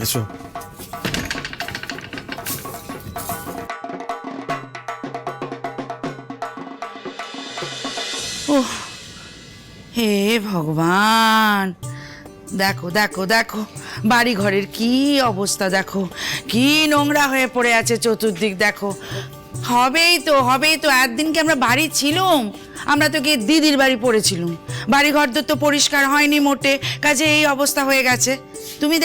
এসো। ওহ, হে ভগবান, দেখো দেখো দেখো বাড়ি ঘরের কি অবস্থা, দেখো কি নোংরা হয়ে পড়ে আছে চতুর্দিক। দেখো হবেই তো একদিন কি আমরা বাড়ি ছিলাম? আমরা তো গিয়ে দিদির বাড়ি পড়েছিলাম, বাড়ি ঘর তো পরিষ্কার হয়নি মোটে, কাজে এই অবস্থা হয়ে গেছে। তুমি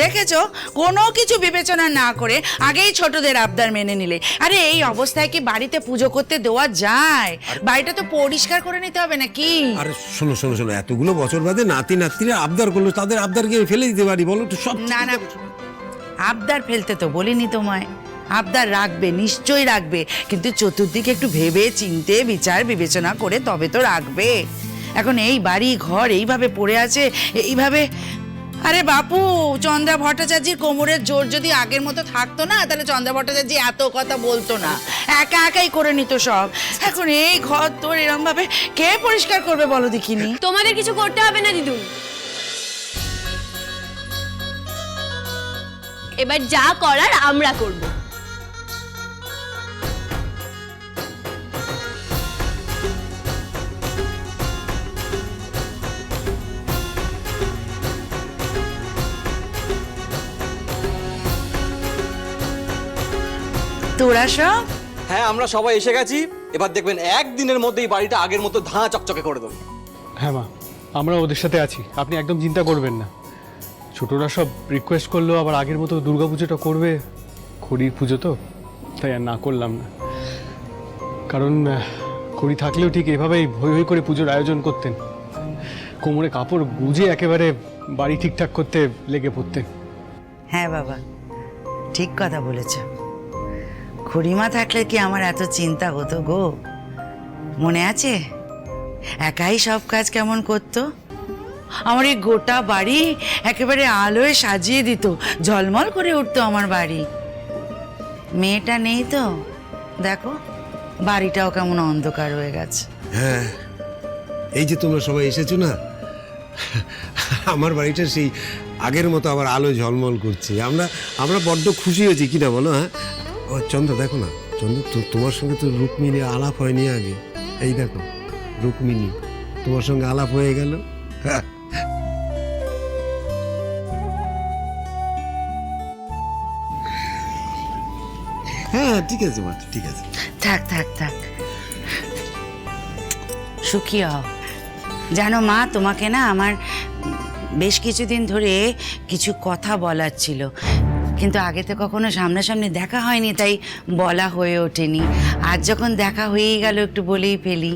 দেখেছো কোনো কিছু বিবেচনা না করে আগেই ছোটদের আবদার মেনে নিলে। আরে এই অবস্থায় কি বাড়িতে পুজো করতে দেওয়া যায়? বাড়িটা তো পরিষ্কার করে নিতে হবে নাকি? আরে শোনো শোনো শোনো, এতগুলো বছর বাদে নাতি নাতনিরা আবদার করলো, তাদের আবদার গিয়ে ফেলে দিতে পারি বলো তো? সব না না, আবদার ফেলতে তো বলিনি তোমায়, আবদার রাখবে, নিশ্চয়ই রাখবে, কিন্তু চতুর্দিকে একটু ভেবে চিনতে বিচার বিবেচনা করে তবে তো রাখবে। এখন এই বাড়ি ঘর এইভাবে পড়ে আছে, এইভাবে। আরে বাপু, চন্দ্রা ভট্টাচার্যের কোমরের জোর যদি আগের মতো থাকতো না, তাহলে চন্দ্রা ভট্টাচার্য এত কথা বলতো না, একা একাই করে নিত সব। এখন এই ঘর তোর এরম ভাবে কে পরিষ্কার করবে বলো দেখিনি? তোমাদের কিছু করতে হবে না দিদুন, এবার যা করার আমরা করব। তোরা সব? হ্যাঁ, আমরা সবাই এসে গেছি। এবার দেখবেন একদিনের মধ্যেই বাড়িটা আগের মতো ধাঁ চকচকে করে দেবো। হ্যাঁ মা, আমরা ওদের সাথে আছি, আপনি একদম চিন্তা করবেন না। ছোটরা সব রিকোয়েস্ট করলো আবার আগের মতো দুর্গাপুজোটা করবে, খড়ির পুজো তো, তাই আর না করলাম না। কারণ খড়ি থাকলেও ঠিক এভাবেই হই হই করে পুজোর আয়োজন করতেন, কোমরে কাপড় গুজে একেবারে বাড়ি ঠিকঠাক করতে লেগে পড়তেন। হ্যাঁ বাবা, ঠিক কথা বলেছ। খুড়িমা থাকলে কি আমার এত চিন্তা হতো গো? মনে আছে একাই সব কাজ কেমন করতো? আমার এই গোটা বাড়ি একেবারে আলোয় সাজিয়ে দিত, ঝলমল করে উঠতো আমার বাড়ি। মেয়েটা নেই তো, দেখো বাড়িটাও কেমন অন্ধকার হয়ে গেছে। হ্যাঁ, এই যে তোমরা সবাই এসেছো না, আমার বাড়িটা সেই আগের মতো আবার আলো ঝলমল করছে। আমরা বড্ড খুশি হয়েছি, কিনা বলো? হ্যাঁ, ও চন্দ্র দেখো না, চন্দ্র তোমার সঙ্গে তো রুক্মিণী আলাপ হয়নি আগে। এই দেখো রুক্মিণী তোমার সঙ্গে আলাপ হয়ে গেল। হ্যাঁ ঠিক আছে মা, ঠিক আছে। থাক থাক থাক, সুখী হও। জানো মা, তোমাকে না আমার বেশ কিছুদিন ধরে কিছু কথা বলার ছিল, কিন্তু আগে তো কখনো সামনাসামনি দেখা হয়নি, তাই বলা হয়ে ওঠেনি। আজ যখন দেখা হয়েই গেল, একটু বলেই ফেলি।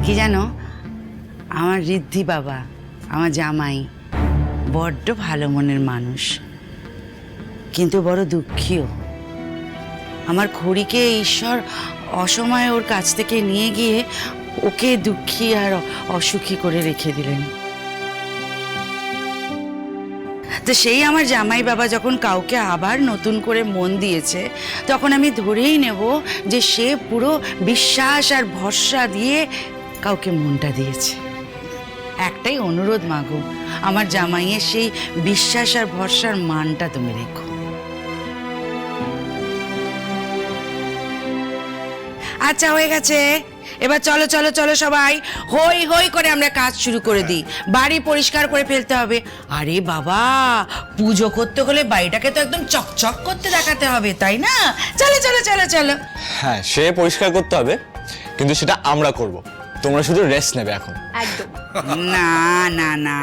কি জানো, আমার ঋদ্ধি বাবা, আমার জামাই, বড্ড ভালো মনের মানুষ, কিন্তু বড় দুঃখীও। আমার খড়িকে ঈশ্বর অসময়ে ওর কাছ থেকে নিয়ে গিয়ে ওকে দুঃখী আর অসুখী করে রেখে দিলেন। তো সেই আমার জামাই বাবা যখন কাউকে আবার নতুন করে মন দিয়েছে, তখন আমি ধরেই নেব যে সে পুরো বিশ্বাস আর ভরসা দিয়ে কাউকে মনটা দিয়েছে। একটাই অনুরোধ মাগো, আমার জামাইয়ের সেই বিশ্বাস আর ভরসার মানটা তুমি রেখো। আচ্ছা, হয়ে গেছে, এবার চলো চলো চলো সবাই হই হই করে আমরা কাজ শুরু করে দিই। বাড়ি পরিষ্কার করে ফেলতে হবে। আরে বাবা, পুজো করতে হলে বাড়িটাকে তো একদম চকচক করতে দেখাতে হবে, তাই না? চলো চলো চলো চলো। হ্যাঁ, সে পরিষ্কার করতে হবে, কিন্তু সেটা আমরা করব। তোমরা শুধু রেস্ট নেবে এখন। একদম না না না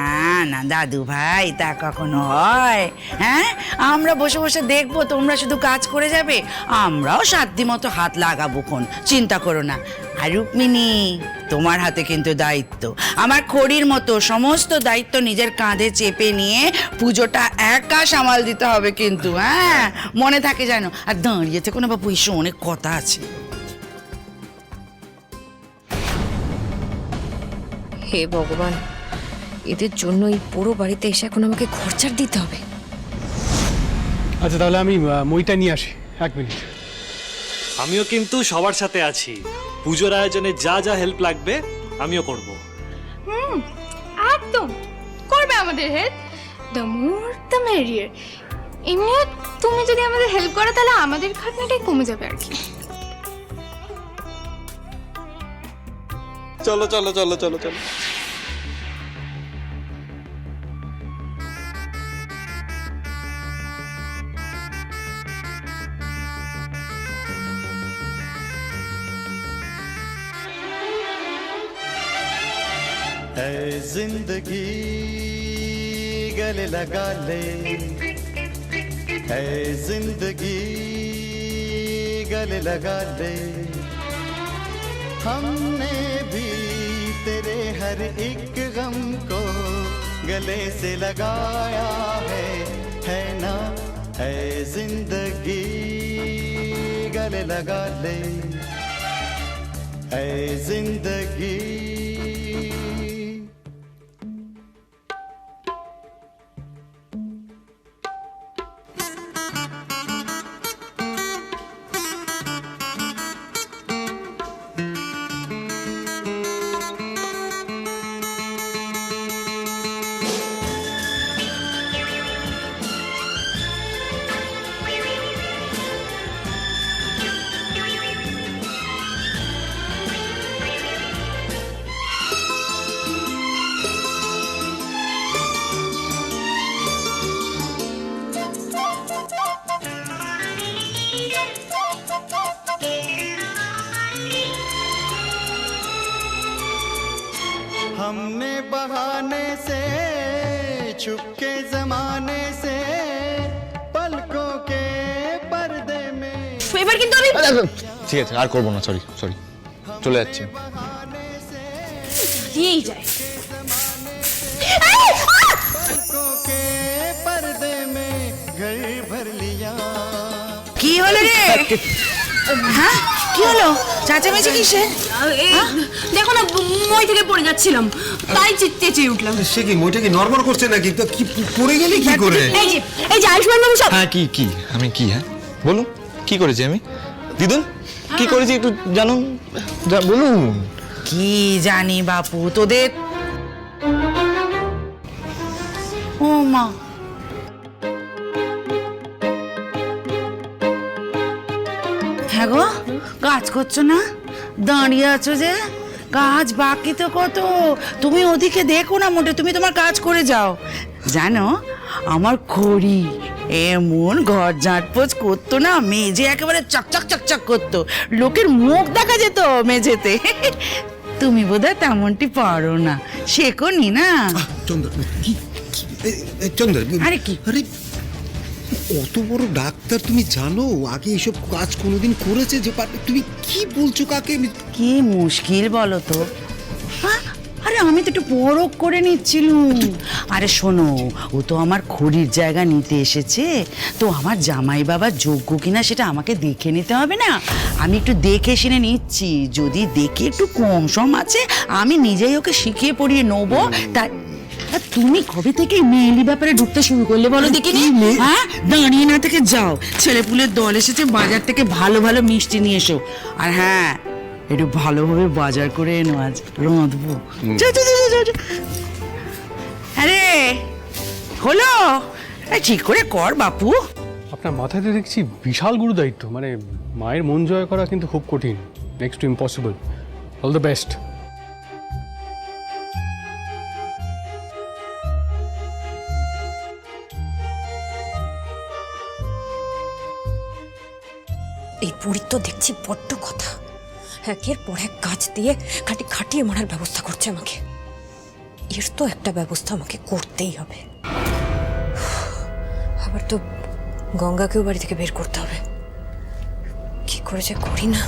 না দাদু ভাই, তা কখনো হয়? হ্যাঁ, আমরা বসে বসে দেখবো, তোমরা শুধু কাজ করে যাবে, আমরাও সাধ্য মতো হাত লাগাবো, কোন চিন্তা করো না। আর রুক্মিণী, তোমার হাতে কিন্তু দায়িত্ব, আমার খড়ির মতো সমস্ত দায়িত্ব নিজের কাঁধে চেপে নিয়ে পুজোটা একা সামাল দিতে হবে কিন্তু, হ্যাঁ মনে থাকে জানো। আর দাঁড়িয়ে থেকো না বাবু, এসে অনেক কথা আছে। হে ভগবান, এদের জন্য এই পুরো বাড়িতে এসে এখন আমাকে খরচার দিতে হবে। আচ্ছা তাহলে আমি মইটা নিয়ে আসি, 1 মিনিট। আমিও কিন্তু সবার সাথে আছি, পুজোর আয়োজনে যা যা হেল্প লাগবে আমিও করব। একদম করবে আমাদের help. The more the merrier. এমনি তুমি যদি আমাদের হেল্প করো তাহলে আমাদের খাটনিটাই কমে যাবে আর কি। চলো চলো চলো চলো চলো। ऐ जिंदगी गले लगा ले, ऐ जिंदगी गले लगा ले। हमने भी तेरे हर एक गम को गले से लगाया है ना। ऐ जिंदगी गले लगा ले, ऐ जिंदगी। हमने बहाने से छुपके जमाने से पलकों के पर्दे में। এবার কিন্তু আমি ঠিক আছে, আর করবো না, সরি সরি, চলে যাচ্ছি। দিয়েই যায়। पलकों के पर्दे में घर भर लिया। কি হলো রে? হ্যাঁ কি হলো? চাচামেচি কিসে? দেখো না, মই থেকে পড়ে যাচ্ছিলাম, তাই চেঁচিয়ে উঠলাম। সে কি মোটা কি নরমাল করছে নাকি? তো কি পড়ে গেলি কি করে? এই যে আয়ুষ্মান বাবু সব। হ্যাঁ, কি কি আমি কি, হ্যাঁ বলুন, কি করেছি আমি? দিদুন কি করেছি একটু জানুন, বলুন। কি জানি বাপু তোদের। ও মা, হ্যাঁ গো, কাজ করছো না? দাঁড়িয়ে আছো যে? কাজ বাকি তো কত। তুমি ওদিকে দেখো না মোটে, তুমি তোমার কাজ করে যাও। জানো আমার খড়ি এমন ঘর ঝাঁটপোছ করতো না, মেঝে একেবারে চকচক চকচক করতো, লোকের মুখ দেখা যেত মেঝেতে। তুমি বোধহয় তেমনটি পারো না, শেখোনি না। চন্দ্র কি চন্দ্র আরে কি? আরে অত বড় ডাক্তার, তুমি জানো আগে এইসব কাজ কোনোদিন করেছে যে তুমি কি বলছো কাকে? কি মুশকিল বলো তো। আরে আমি তো একটু পরখ করে নিচ্ছিলুম। আরে শোনো, ও তো আমার খড়ির জায়গা নিতে এসেছে, তো আমার জামাই বাবা যোগ্য কিনা সেটা আমাকে দেখে নিতে হবে না? আমি একটু দেখে শুনে নিচ্ছি, যদি দেখে একটু কম সম আছে আমি নিজেই ওকে শিখিয়ে পড়িয়ে নেবো। তাই তুমি কবে থেকে মেয়েলি ব্যাপারে ঢুকতে শুরু করলে বলো দেখিনি? হ্যাঁ, দাঁড়িয়ে না থেকে যাও, ছেলেপুলের দল এসেছে, বাজার থেকে ভালো ভালো মিষ্টি নিয়ে এসো। আর হ্যাঁ, একটু ভালোভাবে বাজার করে এনো, আজ রাঁধবো। আরে হলো, ঠিক করে কর বাপু। আপনার মাথাতে দেখছি বিশাল গুরু দায়িত্ব, মানে মায়ের মন জয় করা কিন্তু খুব কঠিন, next to impossible. All the best. এই বুড়ির তো দেখছি বড্ড কথা, একের পর এক কাজ দিয়ে খাটিয়ে মারার ব্যবস্থা করছে আমাকে। এর তো একটা ব্যবস্থা আমাকে করতেই হবে। আবার তো গঙ্গাকেও বাড়ি থেকে বের করতে হবে, কি করে যে করি না।